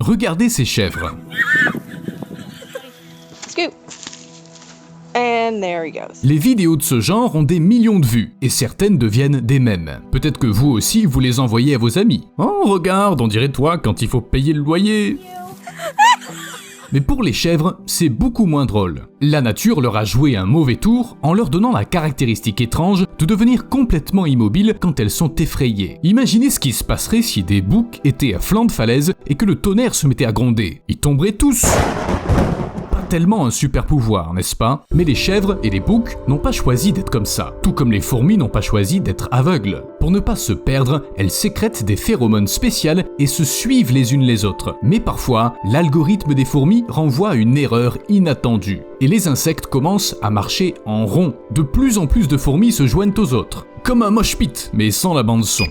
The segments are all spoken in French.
Regardez ces chèvres. Scoop. And there he goes. Les vidéos de ce genre ont des millions de vues, et certaines deviennent des mèmes. Peut-être que vous aussi, vous les envoyez à vos amis. Oh, regarde, on dirait toi quand il faut payer le loyer. Mais pour les chèvres, c'est beaucoup moins drôle. La nature leur a joué un mauvais tour en leur donnant la caractéristique étrange de devenir complètement immobiles quand elles sont effrayées. Imaginez ce qui se passerait si des boucs étaient à flanc de falaise et que le tonnerre se mettait à gronder. Ils tomberaient tous. Tellement un super pouvoir, n'est-ce pas? Mais les chèvres et les boucs n'ont pas choisi d'être comme ça, tout comme les fourmis n'ont pas choisi d'être aveugles. Pour ne pas se perdre, elles sécrètent des phéromones spéciales et se suivent les unes les autres. Mais parfois, l'algorithme des fourmis renvoie à une erreur inattendue. Et les insectes commencent à marcher en rond. De plus en plus de fourmis se joignent aux autres. Comme un mosh pit, mais sans la bande son.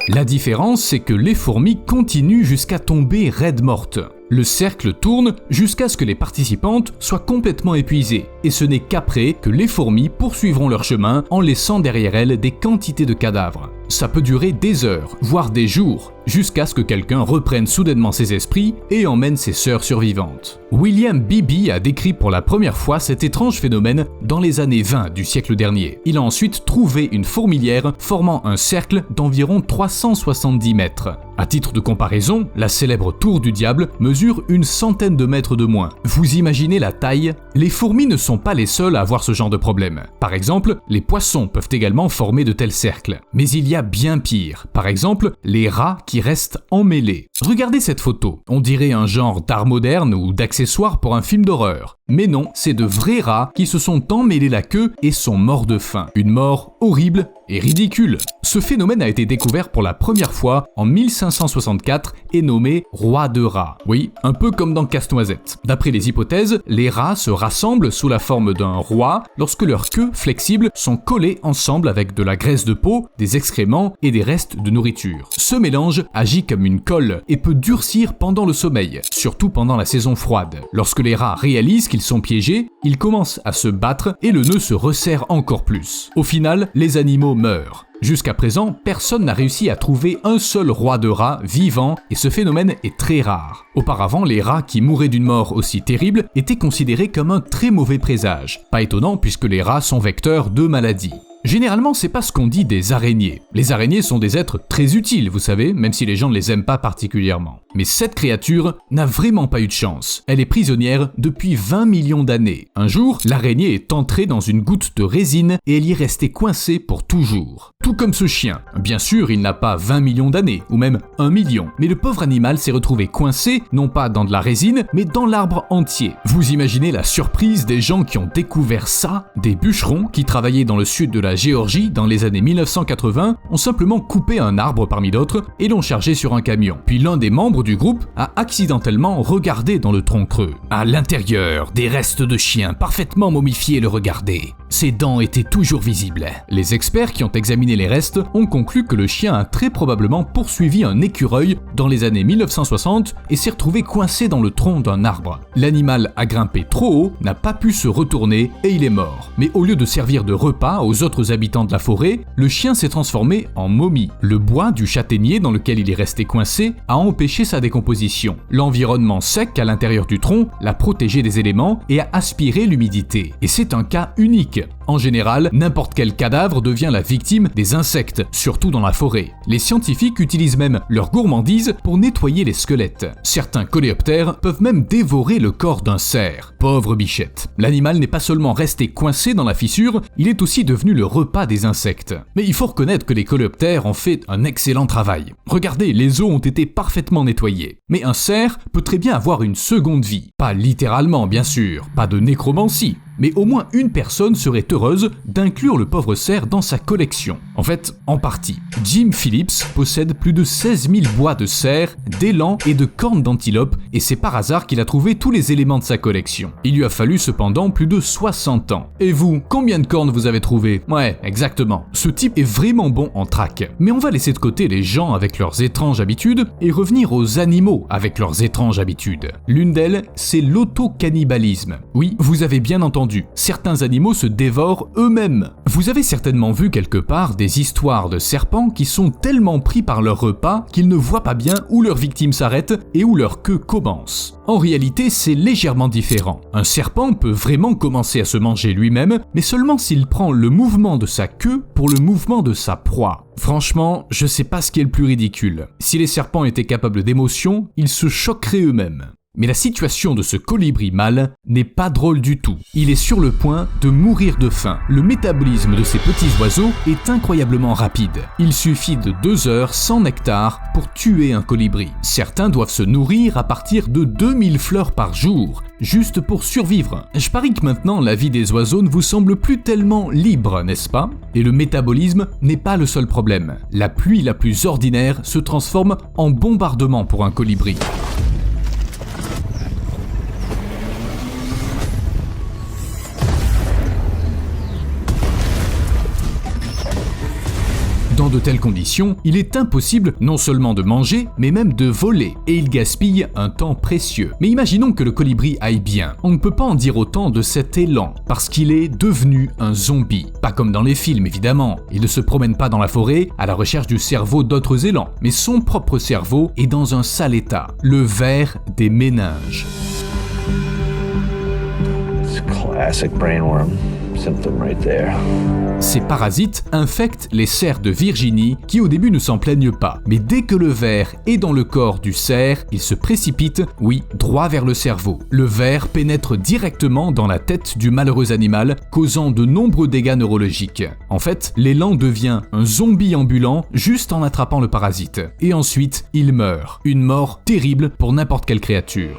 La différence, c'est que les fourmis continuent jusqu'à tomber raides mortes. Le cercle tourne jusqu'à ce que les participantes soient complètement épuisées, et ce n'est qu'après que les fourmis poursuivront leur chemin en laissant derrière elles des quantités de cadavres. Ça peut durer des heures, voire des jours, jusqu'à ce que quelqu'un reprenne soudainement ses esprits et emmène ses sœurs survivantes. William Beebe a décrit pour la première fois cet étrange phénomène dans les années 20 du siècle dernier. Il a ensuite trouvé une fourmilière formant un cercle d'environ 370 mètres. À titre de comparaison, la célèbre tour du diable mesure une centaine de mètres de moins. Vous imaginez la taille? Les fourmis ne sont pas les seules à avoir ce genre de problème. Par exemple, les poissons peuvent également former de tels cercles. Mais il y a bien pire. Par exemple, les rats qui restent emmêlés. Regardez cette photo. On dirait un genre d'art moderne ou d'accessoire pour un film d'horreur. Mais non, c'est de vrais rats qui se sont emmêlés la queue et sont morts de faim. Une mort horrible et ridicule. Ce phénomène a été découvert pour la première fois en 1564 et nommé roi de rats. Oui, un peu comme dans Casse-Noisette. D'après les hypothèses, les rats se rassemblent sous la forme d'un roi lorsque leurs queues flexibles sont collées ensemble avec de la graisse de peau, des excréments et des restes de nourriture. Ce mélange agit comme une colle et peut durcir pendant le sommeil, surtout pendant la saison froide. Lorsque les rats réalisent qu'ils sont piégés, ils commencent à se battre et le nœud se resserre encore plus. Au final, les animaux meurent. Jusqu'à présent, personne n'a réussi à trouver un seul roi de rats vivant et ce phénomène est très rare. Auparavant, les rats qui mouraient d'une mort aussi terrible étaient considérés comme un très mauvais présage. Pas étonnant puisque les rats sont vecteurs de maladies. Généralement, c'est pas ce qu'on dit des araignées. Les araignées sont des êtres très utiles, vous savez, même si les gens ne les aiment pas particulièrement. Mais cette créature n'a vraiment pas eu de chance. Elle est prisonnière depuis 20 millions d'années. Un jour, l'araignée est entrée dans une goutte de résine et elle y est restée coincée pour toujours. Tout comme ce chien. Bien sûr, il n'a pas 20 millions d'années, ou même 1 million. Mais le pauvre animal s'est retrouvé coincé, non pas dans de la résine, mais dans l'arbre entier. Vous imaginez la surprise des gens qui ont découvert ça? Des bûcherons qui travaillaient dans le sud de la Géorgie dans les années 1980 ont simplement coupé un arbre parmi d'autres et l'ont chargé sur un camion. Puis l'un des membres du groupe a accidentellement regardé dans le tronc creux. À l'intérieur, des restes de chiens parfaitement momifiés le regardaient. Ses dents étaient toujours visibles. Les experts qui ont examiné les restes ont conclu que le chien a très probablement poursuivi un écureuil dans les années 1960 et s'est retrouvé coincé dans le tronc d'un arbre. L'animal a grimpé trop haut, n'a pas pu se retourner et il est mort. Mais au lieu de servir de repas aux autres habitants de la forêt, le chien s'est transformé en momie. Le bois du châtaignier dans lequel il est resté coincé a empêché sa décomposition. L'environnement sec à l'intérieur du tronc l'a protégé des éléments et a aspiré l'humidité. Et c'est un cas unique. En général, n'importe quel cadavre devient la victime des insectes, surtout dans la forêt. Les scientifiques utilisent même leur gourmandise pour nettoyer les squelettes. Certains coléoptères peuvent même dévorer le corps d'un cerf. Pauvre bichette. L'animal n'est pas seulement resté coincé dans la fissure, il est aussi devenu le repas des insectes. Mais il faut reconnaître que les coléoptères ont fait un excellent travail. Regardez, les os ont été parfaitement nettoyés. Mais un cerf peut très bien avoir une seconde vie. Pas littéralement, bien sûr, pas de nécromancie. Mais au moins une personne serait heureuse d'inclure le pauvre cerf dans sa collection. En fait, en partie. Jim Phillips possède plus de 16 000 bois de cerfs, d'élans et de cornes d'antilope et c'est par hasard qu'il a trouvé tous les éléments de sa collection. Il lui a fallu cependant plus de 60 ans. Et vous, combien de cornes vous avez trouvé? Ouais, exactement. Ce type est vraiment bon en traque. Mais on va laisser de côté les gens avec leurs étranges habitudes et revenir aux animaux avec leurs étranges habitudes. L'une d'elles, c'est l'autocannibalisme. Oui, vous avez bien entendu. entendu, certains animaux se dévorent eux-mêmes. Vous avez certainement vu quelque part des histoires de serpents qui sont tellement pris par leur repas qu'ils ne voient pas bien où leur victime s'arrête et où leur queue commence. En réalité, c'est légèrement différent. Un serpent peut vraiment commencer à se manger lui-même, mais seulement s'il prend le mouvement de sa queue pour le mouvement de sa proie. Franchement, je sais pas ce qui est le plus ridicule. Si les serpents étaient capables d'émotion, ils se choqueraient eux-mêmes. Mais la situation de ce colibri mâle n'est pas drôle du tout. Il est sur le point de mourir de faim. Le métabolisme de ces petits oiseaux est incroyablement rapide. Il suffit de 2 heures sans nectar pour tuer un colibri. Certains doivent se nourrir à partir de 2000 fleurs par jour, juste pour survivre. Je parie que maintenant la vie des oiseaux ne vous semble plus tellement libre, n'est-ce pas? Et le métabolisme n'est pas le seul problème. La pluie la plus ordinaire se transforme en bombardement pour un colibri. Dans de telles conditions, il est impossible non seulement de manger, mais même de voler, et il gaspille un temps précieux. Mais imaginons que le colibri aille bien. On ne peut pas en dire autant de cet élan, parce qu'il est devenu un zombie. Pas comme dans les films, évidemment. Il ne se promène pas dans la forêt à la recherche du cerveau d'autres élans, mais son propre cerveau est dans un sale état, le ver des méninges. It's classic brainworm. Symptom right there. Ces parasites infectent les cerfs de Virginie qui au début ne s'en plaignent pas. Mais dès que le ver est dans le corps du cerf, il se précipite, oui, droit vers le cerveau. Le ver pénètre directement dans la tête du malheureux animal, causant de nombreux dégâts neurologiques. En fait, l'élan devient un zombie ambulant juste en attrapant le parasite. Et ensuite, il meurt. Une mort terrible pour n'importe quelle créature.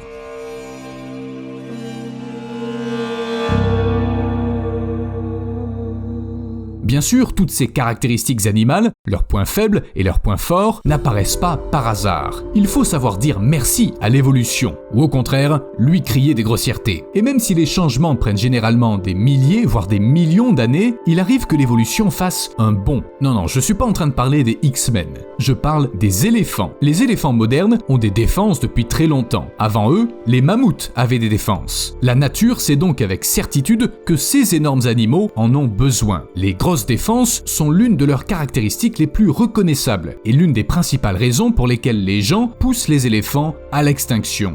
Bien sûr, toutes ces caractéristiques animales, leurs points faibles et leurs points forts, n'apparaissent pas par hasard. Il faut savoir dire merci à l'évolution, ou au contraire, lui crier des grossièretés. Et même si les changements prennent généralement des milliers, voire des millions d'années, il arrive que l'évolution fasse un bond. Non, je suis pas en train de parler des X-Men. Je parle des éléphants. Les éléphants modernes ont des défenses depuis très longtemps. Avant eux, les mammouths avaient des défenses. La nature sait donc avec certitude que ces énormes animaux en ont besoin. Les grosses défenses sont l'une de leurs caractéristiques les plus reconnaissables et l'une des principales raisons pour lesquelles les gens poussent les éléphants à l'extinction.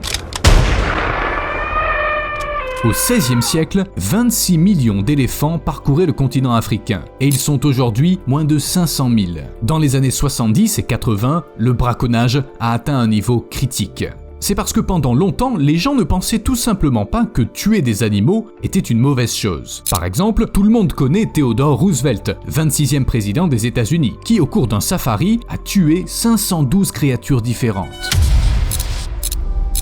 Au XVIe siècle, 26 millions d'éléphants parcouraient le continent africain et ils sont aujourd'hui moins de 500 000. Dans les années 70 et 80, le braconnage a atteint un niveau critique. C'est parce que pendant longtemps, les gens ne pensaient tout simplement pas que tuer des animaux était une mauvaise chose. Par exemple, tout le monde connaît Theodore Roosevelt, 26e président des États-Unis, qui au cours d'un safari a tué 512 créatures différentes.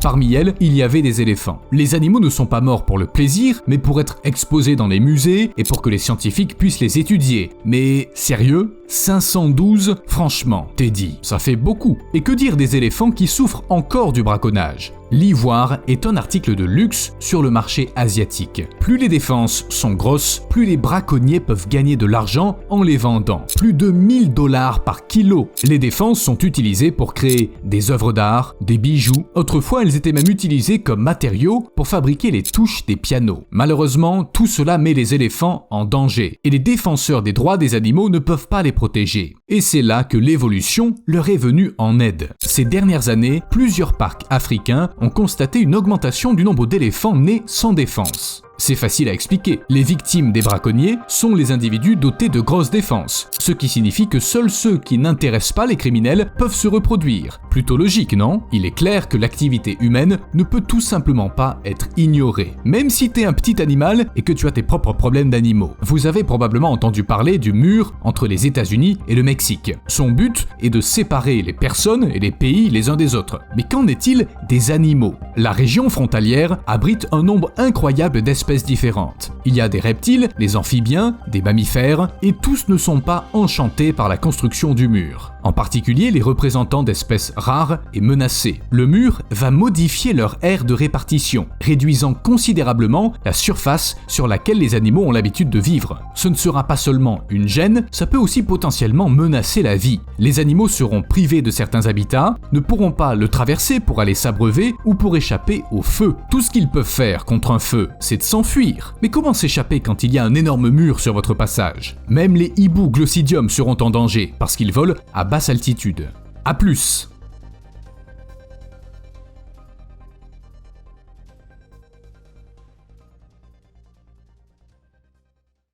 Parmi elles, il y avait des éléphants. Les animaux ne sont pas morts pour le plaisir, mais pour être exposés dans les musées et pour que les scientifiques puissent les étudier. Mais sérieux ? 512 ? Franchement, Teddy, ça fait beaucoup. Et que dire des éléphants qui souffrent encore du braconnage ? L'ivoire est un article de luxe sur le marché asiatique. Plus les défenses sont grosses, plus les braconniers peuvent gagner de l'argent en les vendant. Plus de 1000 $ par kilo. Les défenses sont utilisées pour créer des œuvres d'art, des bijoux. Autrefois, elles étaient même utilisées comme matériaux pour fabriquer les touches des pianos. Malheureusement, tout cela met les éléphants en danger et les défenseurs des droits des animaux ne peuvent pas les protéger. Et c'est là que l'évolution leur est venue en aide. Ces dernières années, plusieurs parcs africains ont constaté une augmentation du nombre d'éléphants nés sans défense. C'est facile à expliquer. Les victimes des braconniers sont les individus dotés de grosses défenses, ce qui signifie que seuls ceux qui n'intéressent pas les criminels peuvent se reproduire. Plutôt logique, non ? Il est clair que l'activité humaine ne peut tout simplement pas être ignorée. Même si t'es un petit animal et que tu as tes propres problèmes d'animaux. Vous avez probablement entendu parler du mur entre les États-Unis et le Mexique. Son but est de séparer les personnes et les pays les uns des autres. Mais qu'en est-il des animaux ? La région frontalière abrite un nombre incroyable d'espèces différentes. Il y a des reptiles, des amphibiens, des mammifères, et tous ne sont pas enchantés par la construction du mur. en particulier les représentants d'espèces rares et menacées. Le mur va modifier leur aire de répartition, réduisant considérablement la surface sur laquelle les animaux ont l'habitude de vivre. Ce ne sera pas seulement une gêne, ça peut aussi potentiellement menacer la vie. Les animaux seront privés de certains habitats, ne pourront pas le traverser pour aller s'abreuver ou pour échapper au feu. Tout ce qu'ils peuvent faire contre un feu, c'est de s'enfuir. Mais comment s'échapper quand il y a un énorme mur sur votre passage? Même les hiboux glossidium seront en danger parce qu'ils volent à basse altitude. A plus.